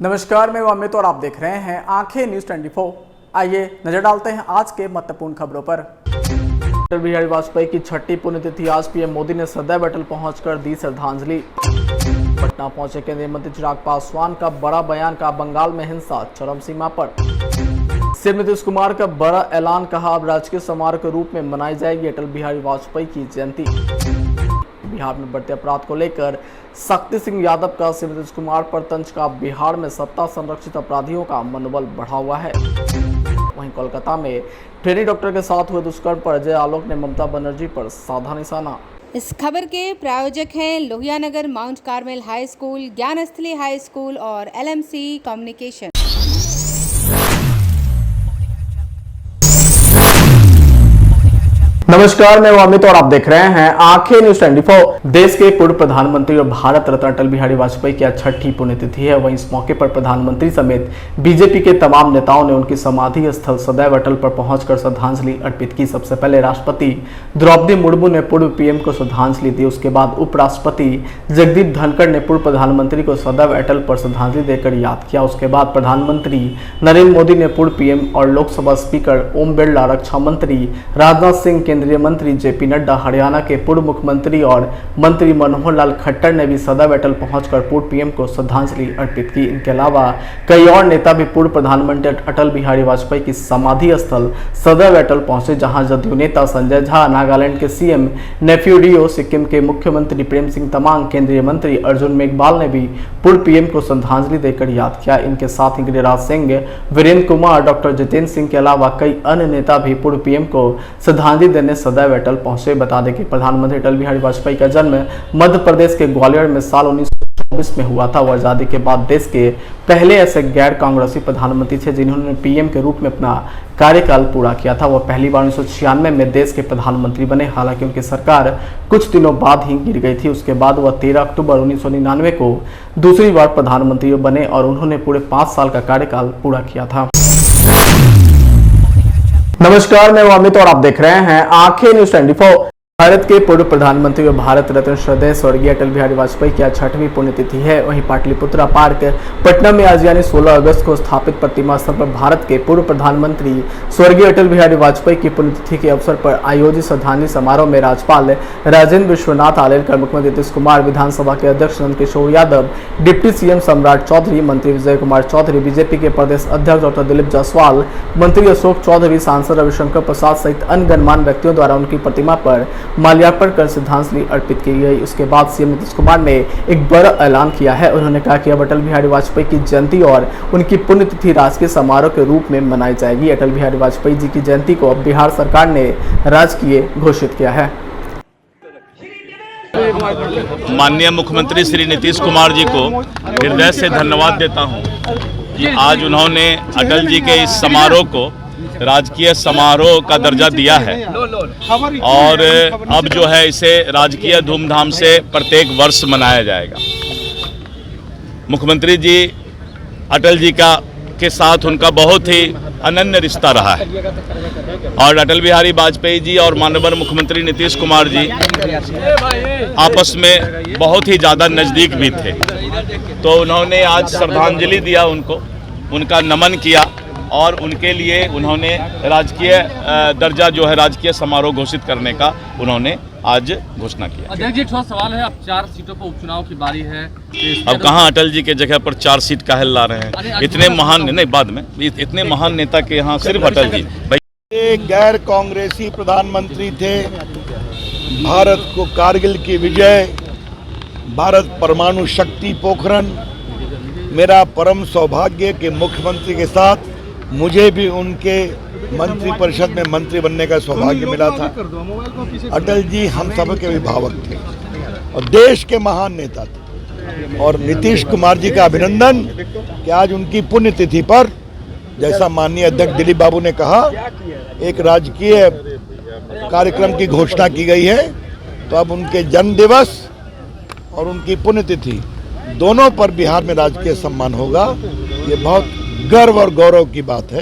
नमस्कार, मैं अमित और आप देख रहे हैं आंखें न्यूज 24। आइए नजर डालते हैं आज के महत्वपूर्ण खबरों पर। अटल बिहारी वाजपेयी की 6ठी पुण्यतिथि आज पीएम मोदी ने सदैव अटल पहुंचकर दी श्रद्धांजलि। पटना पहुंचे केंद्रीय मंत्री चिराग पासवान का बड़ा बयान, का बंगाल में हिंसा चरम सीमा पर। सीएम नीतीश कुमार का बड़ा ऐलान, कहा अब राजकीय समारोह के रूप में मनाई जाएगी अटल बिहारी वाजपेयी की जयंती। बिहार में बढ़ते अपराध को लेकर शक्ति सिंह यादव का सीएम नीतीश कुमार पर तंज, का बिहार में सत्ता संरक्षित अपराधियों का मनोबल बढ़ा हुआ है। वहीं कोलकाता में ट्रेनी डॉक्टर के साथ हुए दुष्कर्म पर अजय आलोक ने ममता बनर्जी पर साधा निशाना। इस खबर के प्रायोजक हैं Lohia Nagar Mount Carmel high school, Gyansthali high school और LMC कम्युनिकेशन। नमस्कार, मैं अमित और आप देख रहे हैं आंखें न्यूज 24। देश के पूर्व प्रधानमंत्री और भारत रत्न अटल बिहारी वाजपेयी की आज 6ठी पुण्यतिथि है। वहीं इस मौके पर प्रधानमंत्री समेत बीजेपी के तमाम नेताओं ने उनकी समाधि स्थल सदैव अटल पर पहुंचकर श्रद्धांजलि अर्पित की। सबसे पहले राष्ट्रपति द्रौपदी मुर्मू ने पूर्व पीएम को श्रद्धांजलि दी। उसके बाद उपराष्ट्रपति जगदीप धनखड़ ने पूर्व प्रधानमंत्री को सदैव अटल पर श्रद्धांजलि देकर याद किया। उसके बाद प्रधानमंत्री नरेंद्र मोदी ने पूर्व पीएम और लोकसभा स्पीकर ओम बिरला, रक्षा मंत्री राजनाथ सिंह, केंद्रीय मंत्री जेपी नड्डा, हरियाणा के पूर्व मुख्यमंत्री और मंत्री मनोहर लाल खट्टर ने भी सदैव अटल पहुंचकर पूर्व पीएम को श्रद्धांजलि अर्पित की। इनके अलावा कई और नेता भी पूर्व प्रधानमंत्री अटल बिहारी वाजपेयी की समाधि स्थल सदैव अटल पहुंचे, जहां जदयू नेता संजय झा, नागालैंड के सीएम नेफ्यू रियो, सिक्किम के मुख्यमंत्री प्रेम सिंह तमांग, केंद्रीय मंत्री अर्जुन मेघवाल ने भी पूर्व पीएम को श्रद्धांजलि देकर याद किया। इनके साथ ही गिरिराज सिंह, वीरेंद्र कुमार, डॉक्टर जितेंद्र सिंह के अलावा कई अन्य नेता भी पूर्व पीएम को श्रद्धांजलि देने सदैव अटल पहुंचे। बता दें कि प्रधानमंत्री अटल बिहारी वाजपेयी का जन्म मध्य प्रदेश के ग्वालियर में साल 1924 में हुआ था। वह आजादी के बाद देश के पहले ऐसे गैर कांग्रेसी प्रधानमंत्री थे जिन्होंने पीएम के रूप में अपना कार्यकाल पूरा किया था। वह पहली बार 1996 में देश के प्रधानमंत्री बने। हालांकि उनकी सरकार कुछ दिनों बाद ही गिर गई थी। उसके बाद वह 13 अक्टूबर 1999 को दूसरी बार प्रधानमंत्री बने और उन्होंने पूरे 5 साल का कार्यकाल पूरा किया था। नमस्कार, मैं अमित और आप देख रहे हैं आंखें न्यूज 24। भारत के पूर्व प्रधानमंत्री और भारत रत्न श्रद्धेय स्वर्गीय अटल बिहारी वाजपेयी की आज 6वीं पुण्यतिथि है। वहीं पाटलिपुत्रा पार्क पटना में आज यानी 16 अगस्त को स्थापित प्रतिमा स्थल पर भारत के पूर्व प्रधानमंत्री स्वर्गीय अटल बिहारी वाजपेयी की पुण्यतिथि के अवसर पर आयोजित श्रद्धांजलि समारोह में राज्यपाल राजेंद्र विश्वनाथ आर्लेकर, मुख्यमंत्री नीतीश कुमार, विधानसभा के अध्यक्ष नंद किशोर यादव, डिप्टी सीएम सम्राट चौधरी, मंत्री विजय कुमार चौधरी, बीजेपी के प्रदेश अध्यक्ष डॉक्टर दिलीप जायसवाल, मंत्री अशोक चौधरी, सांसद रविशंकर प्रसाद सहित अन्य गणमान्य व्यक्तियों द्वारा उनकी प्रतिमा पर माल्यार्पण कर श्रद्धांजलि अर्पित की गई। उसके बाद सीएम नीतीश कुमार ने एक बड़ा ऐलान किया है। उन्होंने कहा कि अब अटल बिहारी वाजपेयी की जयंती और उनकी पुण्यतिथि राजकीय समारोह के रूप में मनाई जाएगी। अटल बिहारी वाजपेयी जी की जयंती को अब बिहार सरकार ने राजकीय घोषित किया है। माननीय मुख्यमंत्री श्री नीतीश कुमार जी को हृदय से धन्यवाद देता हूं कि आज उन्होंने अटल जी के इस समारोह को राजकीय समारोह का दर्जा दिया है और अब जो है इसे राजकीय धूमधाम से प्रत्येक वर्ष मनाया जाएगा। मुख्यमंत्री जी अटल जी के साथ उनका बहुत ही अनन्य रिश्ता रहा है और अटल बिहारी वाजपेयी जी और माननीय मुख्यमंत्री नीतीश कुमार जी आपस में बहुत ही ज़्यादा नज़दीक भी थे। तो उन्होंने आज श्रद्धांजलि दिया, उनका नमन किया और उनके लिए उन्होंने राजकीय दर्जा जो है राजकीय समारोह घोषित करने का उन्होंने आज घोषणा किया। अध्यक्ष जी, एक छोटा सवाल है, अब 4 सीटों पर उपचुनाव की बारी है। अब कहाँ अटल जी के जगह पर 4 सीट काहे ला रहे हैं? इतने महान नहीं, बाद में इतने महान नेता के यहाँ सिर्फ अटल जी। एक गैर कांग्रेसी प्रधानमंत्री थे। भारत को कारगिल की विजय, भारत परमाणु शक्ति पोखरण, मेरा परम सौभाग्य के मुख्यमंत्री के साथ मुझे भी उनके मंत्रिपरिषद में मंत्री बनने का सौभाग्य मिला था। अटल जी हम सब के अभिभावक थे और देश के महान नेता थे और नीतीश कुमार जी का अभिनंदन कि आज उनकी पुण्यतिथि पर, जैसा माननीय अध्यक्ष दिलीप बाबू ने कहा, एक राजकीय कार्यक्रम की घोषणा की गई है। तो अब उनके जन्म दिवस और उनकी पुण्यतिथि दोनों पर बिहार में राजकीय सम्मान होगा। ये बहुत गर्व और गौरव की बात है।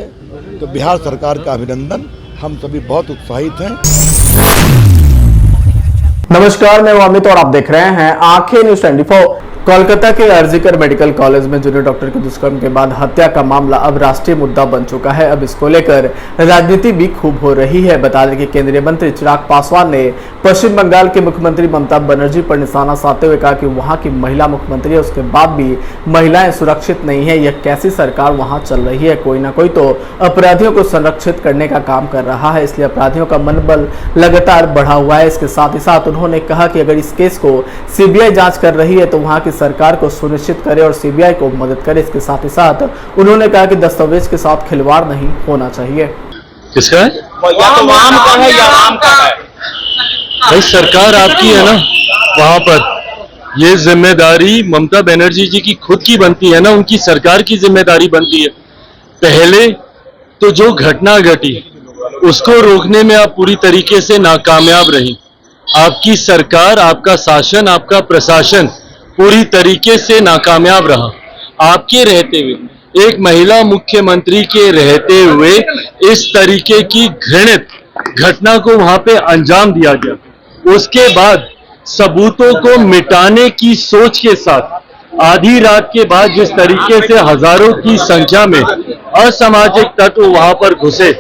तो बिहार सरकार का अभिनंदन, हम सभी बहुत उत्साहित हैं। नमस्कार, मैं अमित और आप देख रहे हैं आंखें न्यूज 24। कोलकाता के आरजीकर मेडिकल कॉलेज में जूनियर डॉक्टर के दुष्कर्म के बाद हत्या का मामला अब राष्ट्रीय मुद्दा बन चुका है। अब इसको लेकर राजनीति भी खूब हो रही है। बता दें कि केंद्रीय मंत्री चिराग पासवान ने पश्चिम बंगाल के मुख्यमंत्री ममता बनर्जी पर निशाना साधते हुए कहा कि वहां की महिला मुख्यमंत्री है, उसके बाद भी महिलाएं सुरक्षित नहीं है। यह कैसी सरकार वहां चल रही है? कोई ना कोई तो अपराधियों को संरक्षित करने का काम कर रहा है, इसलिए अपराधियों का मनोबल लगातार बढ़ा हुआ है। इसके साथ ही साथ उन्होंने कहा कि अगर इस केस को सीबीआई जांच कर रही है तो वहां की सरकार को सुनिश्चित करे और सीबीआई को मदद करे। इसके साथ ही साथ उन्होंने कहा कि दस्तावेज के साथ खिलवाड़ नहीं होना चाहिए। किसका है? या तो वाम का है या राम का है। भाई सरकार आपकी है ना, वहां पर ये जिम्मेदारी ममता बनर्जी जी की खुद की बनती है ना, उनकी सरकार की जिम्मेदारी बनती है। पहले तो जो घटना घटी उसको रोकने में आप पूरी तरीके से नाकामयाब रही। आपकी सरकार, आपका शासन, आपका प्रशासन पूरी तरीके से नाकामयाब रहा। आपके रहते हुए, एक महिला मुख्यमंत्री के रहते हुए इस तरीके की घृणित घटना को वहां पे अंजाम दिया गया। उसके बाद सबूतों को मिटाने की सोच के साथ आधी रात के बाद जिस तरीके से हजारों की संख्या में असामाजिक तत्व वहां पर घुसे,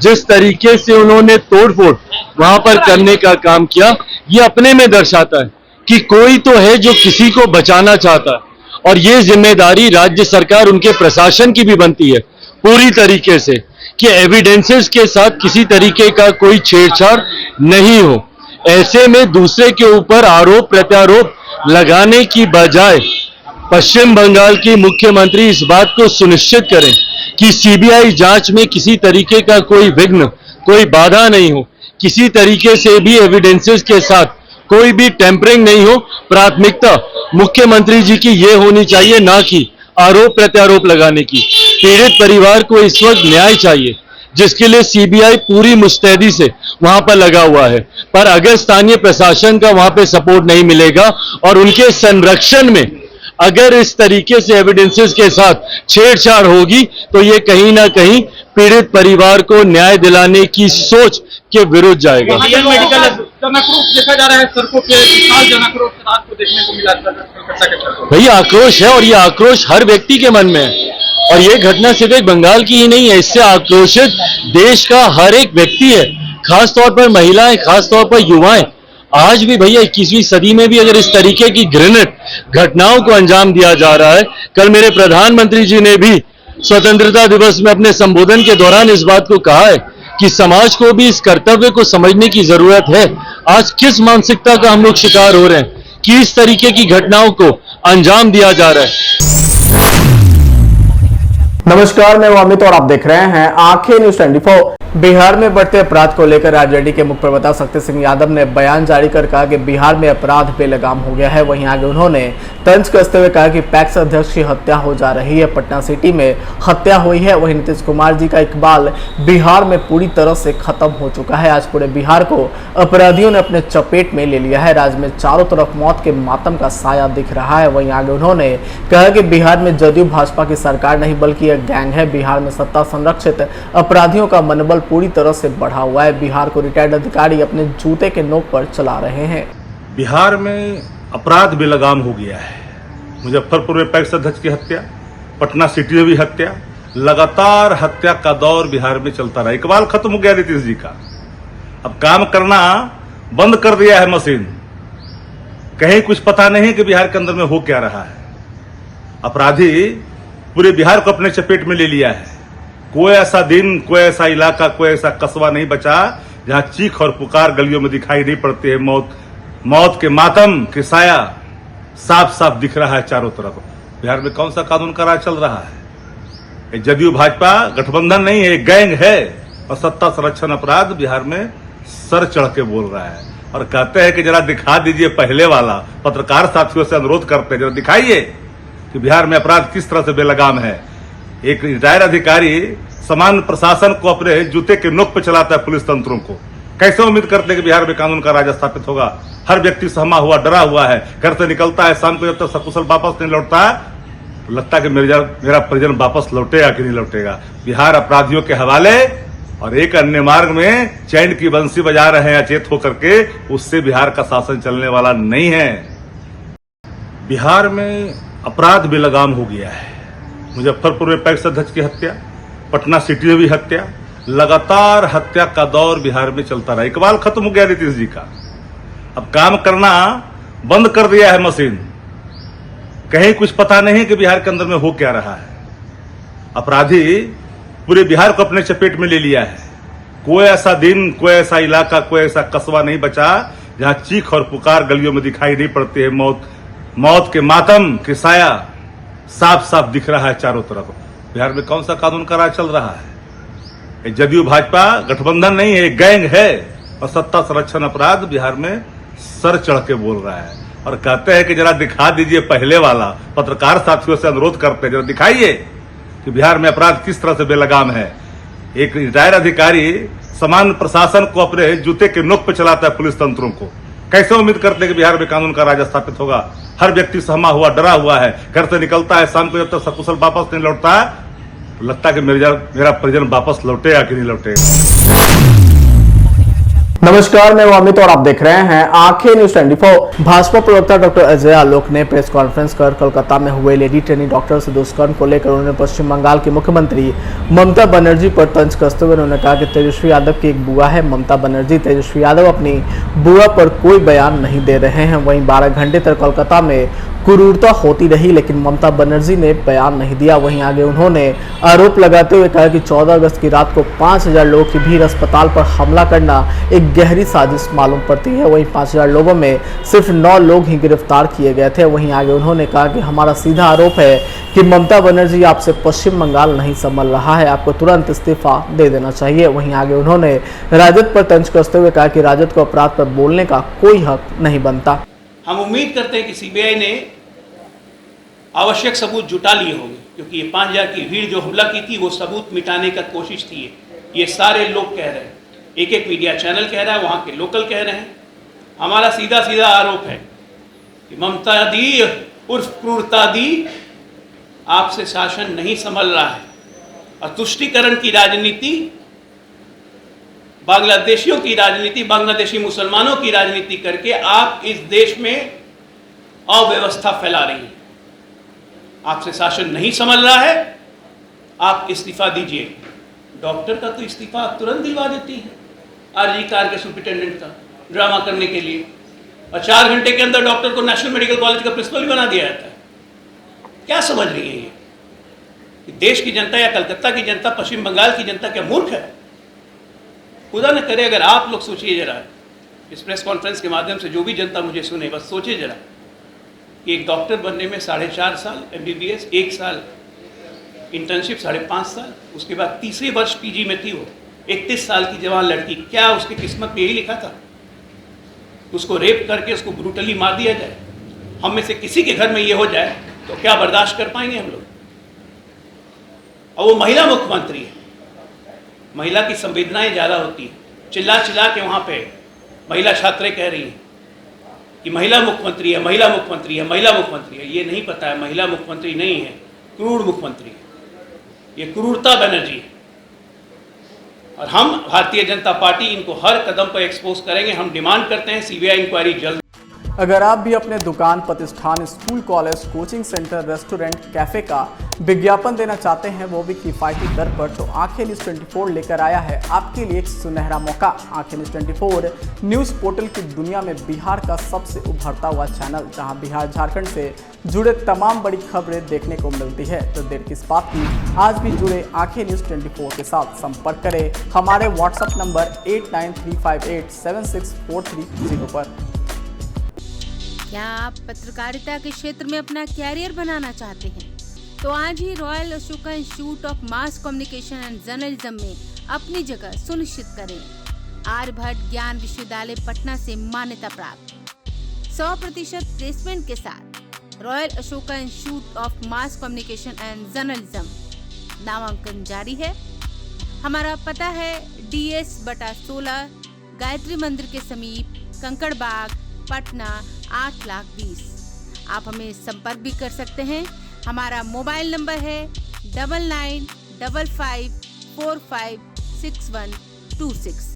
जिस तरीके से उन्होंने तोड़फोड़ वहां पर करने का काम किया, ये अपने में दर्शाता है कि कोई तो है जो किसी को बचाना चाहता है। और ये जिम्मेदारी राज्य सरकार, उनके प्रशासन की भी बनती है पूरी तरीके से कि एविडेंसेस के साथ किसी तरीके का कोई छेड़छाड़ नहीं हो। ऐसे में दूसरे के ऊपर आरोप प्रत्यारोप लगाने की बजाय पश्चिम बंगाल की मुख्यमंत्री इस बात को सुनिश्चित करें कि सीबीआई जांच में किसी तरीके का कोई विघ्न, कोई बाधा नहीं हो, किसी तरीके से भी एविडेंसेस के साथ कोई भी टेम्परिंग नहीं हो। प्राथमिकता मुख्यमंत्री जी की ये होनी चाहिए, ना कि आरोप प्रत्यारोप लगाने की। पीड़ित परिवार को इस वक्त न्याय चाहिए, जिसके लिए सीबीआई पूरी मुस्तैदी से वहां पर लगा हुआ है। पर अगर स्थानीय प्रशासन का वहां पे सपोर्ट नहीं मिलेगा और उनके संरक्षण में अगर इस तरीके से एविडेंसेस के साथ छेड़छाड़ होगी तो ये कहीं ना कहीं पीड़ित परिवार को न्याय दिलाने की सोच के विरुद्ध जाएगा। मेडिकल जनाक्रोश देखा जा रहा है, सड़कों पे विशाल जनाक्रोश रात को देखने को मिला कलकत्ता के सड़कों। भैया आक्रोश है और ये आक्रोश हर व्यक्ति के मन में है। और ये घटना सिर्फ एक बंगाल की ही नहीं है, इससे आक्रोशित देश का हर एक व्यक्ति है, खासतौर पर महिलाएं, खासतौर पर युवाएं। आज भी भैया 21वीं सदी में भी अगर इस तरीके की घृणित घटनाओं को अंजाम दिया जा रहा है। कल मेरे प्रधानमंत्री जी ने भी स्वतंत्रता दिवस में अपने संबोधन के दौरान इस बात को कहा है कि समाज को भी इस कर्तव्य को समझने की जरूरत है। आज किस मानसिकता का हम लोग शिकार हो रहे हैं कि इस तरीके की घटनाओं को अंजाम दिया जा रहा है। नमस्कार, मैं अमित और आप देख रहे हैं आंखें न्यूज 24। बिहार में बढ़ते अपराध को लेकर आरजेडी के मुख्य प्रवक्ता शक्ति सिंह यादव ने बयान जारी कर कहा कि बिहार में अपराध बेलगाम हो गया है। वहीं आगे उन्होंने तंज कसते हुए कहा कि पैक्स अध्यक्ष की हत्या हो जा रही है, पटना सिटी में हत्या हुई है। वहीं नीतीश कुमार जी का इकबाल बिहार में पूरी तरह से खत्म हो चुका है। आज पूरे बिहार को अपराधियों ने अपने चपेट में ले लिया है। राज्य में चारों तरफ मौत के मातम का साया दिख रहा है। वहीं आगे उन्होंने कहा कि बिहार में जदयू भाजपा की सरकार नहीं बल्कि एक गैंग है। बिहार में सत्ता संरक्षित अपराधियों का मनोबल पूरी तरह से बढ़ा हुआ है। बिहार को रिटायर्ड अधिकारी अपने जूते के नोक पर चला रहे हैं। बिहार में अपराध बेलगाम हो गया है। मुजफ्फरपुर में पैक्स अध्यक्ष की हत्या, पटना सिटी में भी हत्या, लगातार हत्या का दौर बिहार में चलता रहा। इकबाल खत्म हो गया नीतीश जी का, अब काम करना बंद कर दिया है मशीन। कहीं कुछ पता नहीं कि बिहार के अंदर में हो क्या रहा है। अपराधी पूरे बिहार को अपने चपेट में ले लिया है। कोई ऐसा दिन, कोई ऐसा इलाका, कोई ऐसा कस्बा नहीं बचा जहां चीख और पुकार गलियों में दिखाई नहीं पड़ती है। मौत के मातम के साया साफ साफ दिख रहा है चारों तरफ। बिहार में कौन सा कानून का राज चल रहा है? जदयू भाजपा गठबंधन नहीं है, एक गैंग है। और सत्ता संरक्षण अपराध बिहार में सर चढ़ के बोल रहा है और कहते हैं कि जरा दिखा दीजिए पहले वाला। पत्रकार साथियों से अनुरोध करते हैं, जरा दिखाइए कि बिहार में अपराध किस तरह से बेलगाम है। एक रिटायर्ड अधिकारी सामान्य प्रशासन को अपने जूते के नोक पर चलाता है, पुलिस तंत्रों को। कैसे उम्मीद करते हैं कि बिहार में कानून का राज स्थापित होगा? हर व्यक्ति सहमा हुआ, डरा हुआ है। घर से निकलता है, शाम को जब तक सकुशल वापस नहीं लौटता है, लगता है कि मेरा परिजन वापस लौटेगा कि नहीं लौटेगा। बिहार अपराधियों के हवाले और एक अन्य मार्ग में चैन की बंसी बजा रहे हैं अचेत होकर के। उससे बिहार का शासन चलने वाला नहीं है। बिहार में अपराध बेलगाम हो गया है। मुजफ्फरपुर में पैक्स अध्यक्ष की हत्या, पटना सिटी में भी हत्या, लगातार हत्या का दौर बिहार में चलता रहा। इकबाल खत्म हो गया नीतीश जी का। अब काम करना बंद कर दिया है मशीन। कहीं कुछ पता नहीं कि बिहार के अंदर में हो क्या रहा है। अपराधी पूरे बिहार को अपने चपेट में ले लिया है। कोई ऐसा दिन, कोई ऐसा इलाका, कोई ऐसा कस्बा नहीं बचा जहां चीख और पुकार गलियों में दिखाई नहीं पड़ती है। मौत के मातम के साया साफ साफ दिख रहा है चारों तरफ। बिहार में कौन सा कानून का राज चल रहा है? ये जदयू भाजपा गठबंधन नहीं है, गैंग है। और सत्ता संरक्षण अपराध बिहार में सर चढ़ के बोल रहा है और कहते हैं कि जरा दिखा दीजिए पहले वाला। पत्रकार साथियों से अनुरोध करते हैं, जरा दिखाइए कि बिहार में अपराध किस तरह से बेलगाम है। एक रिटायर्ड अधिकारी सामान्य प्रशासन को अपने जूते के नोक पर चलाता है, पुलिस तंत्रों को। कैसे उम्मीद करते हैं कि बिहार में कानून का राज स्थापित होगा? हर व्यक्ति सहमा हुआ, डरा हुआ है। घर से निकलता है, शाम को जब तक सकुशल वापस नहीं लौटता है, लगता है कि मेरा परिजन वापस लौटेगा कि नहीं लौटेगा। नमस्कार, मैं अमित और आप देख रहे हैं आंखें न्यूज 24। भाजपा प्रवक्ता डॉक्टर अजय आलोक ने प्रेस कॉन्फ्रेंस कर कोलकाता में हुए लेडी ट्रेनी डॉक्टर से दुष्कर्म को लेकर उन्होंने पश्चिम बंगाल की मुख्यमंत्री ममता बनर्जी पर तंज कसते हुए उन्होंने कहा कि तेजस्वी यादव की एक बुआ है ममता बनर्जी। तेजस्वी यादव अपनी बुआ पर कोई बयान नहीं दे रहे हैं। वहीं 12 घंटे तक कोलकाता में क्रूरता होती रही लेकिन ममता बनर्जी ने बयान नहीं दिया। वहीं आगे उन्होंने आरोप लगाते हुए कहा कि 14 अगस्त की रात को 5000 लोगों की भीड़ अस्पताल पर हमला करना एक गहरी साजिश मालूम पड़ती है। वहीं 5000 लोगों में सिर्फ 9 लोग ही गिरफ्तार किए गए थे। वहीं आगे उन्होंने कहा कि हमारा सीधा आरोप है कि ममता बनर्जी आपसे पश्चिम बंगाल नहीं संभल रहा है, आपको तुरंत इस्तीफा दे देना चाहिए। वहीं आगे उन्होंने राजद पर तंज कसते हुए कहा कि राजद को अपराध पर बोलने का कोई हक नहीं बनता। हम उम्मीद करते हैं कि सीबीआई ने आवश्यक सबूत जुटा लिए होंगे, क्योंकि ये 5000 की भीड़ जो हमला की थी वो सबूत मिटाने का कोशिश थी। ये सारे लोग कह रहे हैं, एक एक मीडिया चैनल कह रहा है, वहाँ के लोकल कह रहे हैं। हमारा सीधा सीधा आरोप है कि ममता दी उर्फ क्रूरता दी आपसे शासन नहीं संभल रहा है और तुष्टीकरण की राजनीति, बांग्लादेशियों की राजनीति, बांग्लादेशी मुसलमानों की राजनीति करके आप इस देश में अव्यवस्था फैला रही हैं। आपसे शासन नहीं संभल रहा है, आप इस्तीफा दीजिए। डॉक्टर का तो इस्तीफा आप तुरंत दिलवा देती हैं, आरजी कार के सुपरिटेंडेंट का ड्रामा करने के लिए, और 4 घंटे के अंदर डॉक्टर को नेशनल मेडिकल कॉलेज का प्रिंसिपल भी बना दिया जाता है। क्या समझ रही है ये? देश की जनता या कलकत्ता की जनता, पश्चिम बंगाल की जनता क्या मूर्ख है? खुदा न करे अगर आप लोग सोचिए जरा, इस प्रेस कॉन्फ्रेंस के माध्यम से जो भी जनता मुझे सुने, बस सोचिए जरा कि एक डॉक्टर बनने में 4.5 साल MBBS, 1 साल इंटर्नशिप, 5.5 साल, उसके बाद तीसरे वर्ष पीजी में थी वो, 31 साल की जवान लड़की, क्या उसकी किस्मत में यही लिखा था उसको रेप करके उसको ब्रूटली मार दिया जाए? हम में से किसी के घर में ये हो जाए तो क्या बर्दाश्त कर पाएंगे हम लोग? और वो महिला मुख्यमंत्री है, महिला की संवेदनाएं ज़्यादा होती है। चिल्ला चिल्ला के वहाँ पे महिला छात्राएं कह रही हैं कि महिला मुख्यमंत्री है, महिला मुख्यमंत्री है, महिला मुख्यमंत्री है। ये नहीं पता है महिला मुख्यमंत्री नहीं है, क्रूर मुख्यमंत्री है। ये क्रूरता बनर्जी है और हम भारतीय जनता पार्टी इनको हर कदम पर एक्सपोज करेंगे। हम डिमांड करते हैं सीबीआई इंक्वायरी जल्द। अगर आप भी अपने दुकान, प्रतिष्ठान, school, college, coaching centre, restaurant, cafe का विज्ञापन देना चाहते हैं, वो भी किफ़ायती दर पर, तो आंखें न्यूज़ 24 लेकर आया है आपके लिए एक सुनहरा मौका। आंखें न्यूज़ 24 न्यूज़ पोर्टल की दुनिया में बिहार का सबसे उभरता हुआ चैनल, जहां बिहार झारखंड से जुड़े तमाम बड़ी खबरें देखने को मिलती है। तो देर किस बात की, आज भी जुड़े आंखें न्यूज़ 24 के साथ। संपर्क करें हमारे व्हाट्सएप नंबर 8935876430 पर। क्या आप पत्रकारिता के क्षेत्र में अपना कैरियर बनाना चाहते हैं? तो आज ही royal Ashoka institute of mass communication and journalism में अपनी जगह सुनिश्चित करें। आर्यभट्ट ज्ञान विश्वविद्यालय पटना से मान्यता प्राप्त 100% प्लेसमेंट के साथ royal Ashoka institute of mass communication and journalism नामांकन जारी है। हमारा पता है DS/16 गायत्री मंदिर के समीप, कंकड़ बाग, पटना 8,20,000। आप हमें संपर्क भी कर सकते हैं। हमारा मोबाइल नंबर है 9955456126।